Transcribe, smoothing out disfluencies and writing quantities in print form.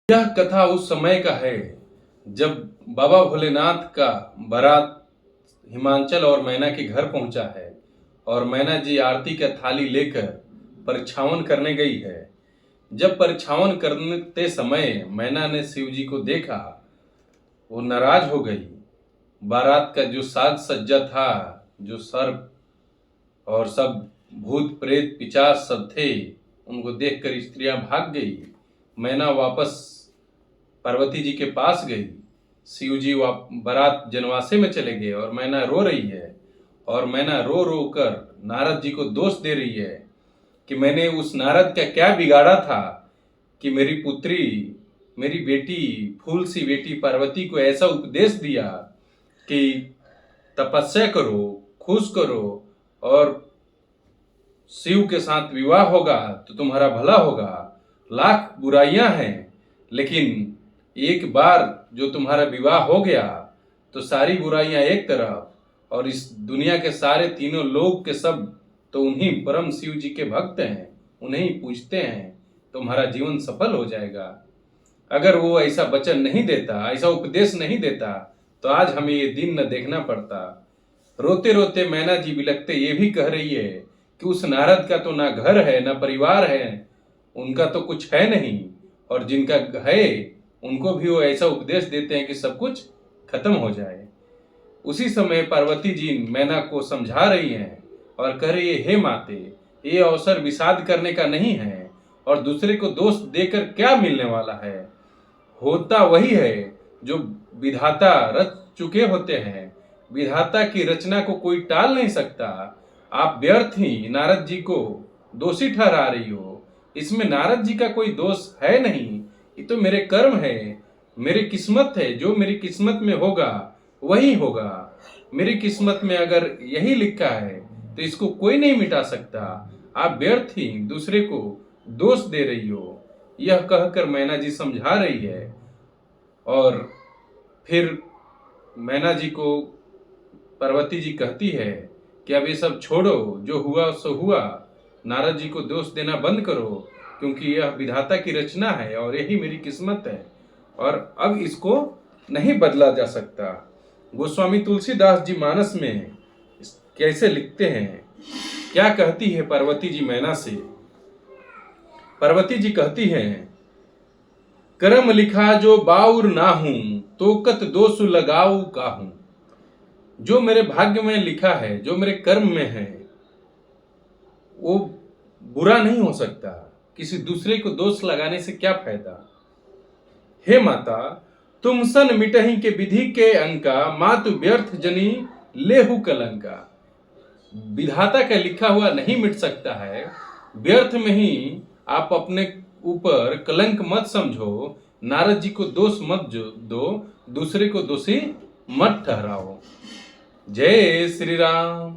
यह कथा उस समय का है जब बाबा भोलेनाथ का बारात हिमाचल और मैना के घर पहुंचा है और मैना जी आरती का थाली लेकर परिछावन करने गई है। जब परिछावन करते समय मैना ने शिव जी को देखा, वो नाराज हो गई। बारात का जो साज सज्जा था, जो सर्प और सब भूत प्रेत पिशाच सब थे, उनको देखकर स्त्रियां भाग गई। मैना वापस पार्वती जी के पास गई। शिव जी बारात जनवासे में चले गए और मैना रो रही है। और मैना रो रो कर नारद जी को दोष दे रही है कि मैंने उस नारद का क्या बिगाड़ा था कि मेरी पुत्री, मेरी बेटी, फूल सी बेटी पार्वती को ऐसा उपदेश दिया कि तपस्या करो, खुश करो और शिव के साथ विवाह होगा तो तुम्हारा भला होगा। लाख बुराइयां हैं, लेकिन एक बार जो तुम्हारा विवाह हो गया तो सारी बुराइयां एक तरफ, और इस दुनिया के सारे तीनों लोग के सब तो उन्हीं परम शिव जी के भक्त हैं, उन्हें ही पूजते हैं। तुम्हारा जीवन सफल हो जाएगा। अगर वो ऐसा वचन नहीं देता, ऐसा उपदेश नहीं देता, तो आज हमें ये दिन न देखना पड़ता। रोते रोते मैना जी बिलखते ये भी कह रही है कि उस नारद का तो ना घर है, ना परिवार है, उनका तो कुछ है नहीं, और जिनका है उनको भी वो ऐसा उपदेश देते हैं कि सब कुछ खत्म हो जाए। उसी समय पार्वती जी मैना को समझा रही हैं और कह रही है, हे माते, ये अवसर विषाद करने का नहीं है और दूसरे को दोष देकर क्या मिलने वाला है। होता वही है जो विधाता रच चुके होते हैं। विधाता की रचना को कोई टाल नहीं सकता। आप व्यर्थ ही नारद जी को दोषी ठहरा रही हो। इसमें नारद जी का कोई दोष है नहीं, ये तो मेरे कर्म है, मेरी किस्मत है। जो मेरी किस्मत में होगा वही होगा। मेरी किस्मत में अगर यही लिखा है तो इसको कोई नहीं मिटा सकता। आप व्यर्थ ही दूसरे को दोष दे रही हो। यह कहकर मैना जी समझा रही है और फिर मैना जी को पार्वती जी कहती है कि अब ये सब छोड़ो, जो हुआ सो हुआ। नारद जी को दोष देना बंद करो, क्योंकि यह विधाता की रचना है और यही मेरी किस्मत है और अब इसको नहीं बदला जा सकता। गोस्वामी तुलसीदास जी मानस में कैसे लिखते हैं, क्या कहती है पार्वती जी मैना से। पार्वती जी कहती हैं, कर्म लिखा जो बाउर ना हूं, तो कत दोष लगाऊ काहूं। जो मेरे भाग्य में लिखा है, जो मेरे कर्म में है, वो बुरा नहीं हो सकता। किसी दूसरे को दोष लगाने से क्या फायदा। हे माता, तुम सन मिटही के विधि के अंका, मातु व्यर्थ जनी लेहु कलंका। विधाता का लिखा हुआ नहीं मिट सकता है। व्यर्थ में ही आप अपने ऊपर कलंक मत समझो। नारद जी को दोष मत दो, दूसरे को दोषी मत ठहराओ। जय श्री राम।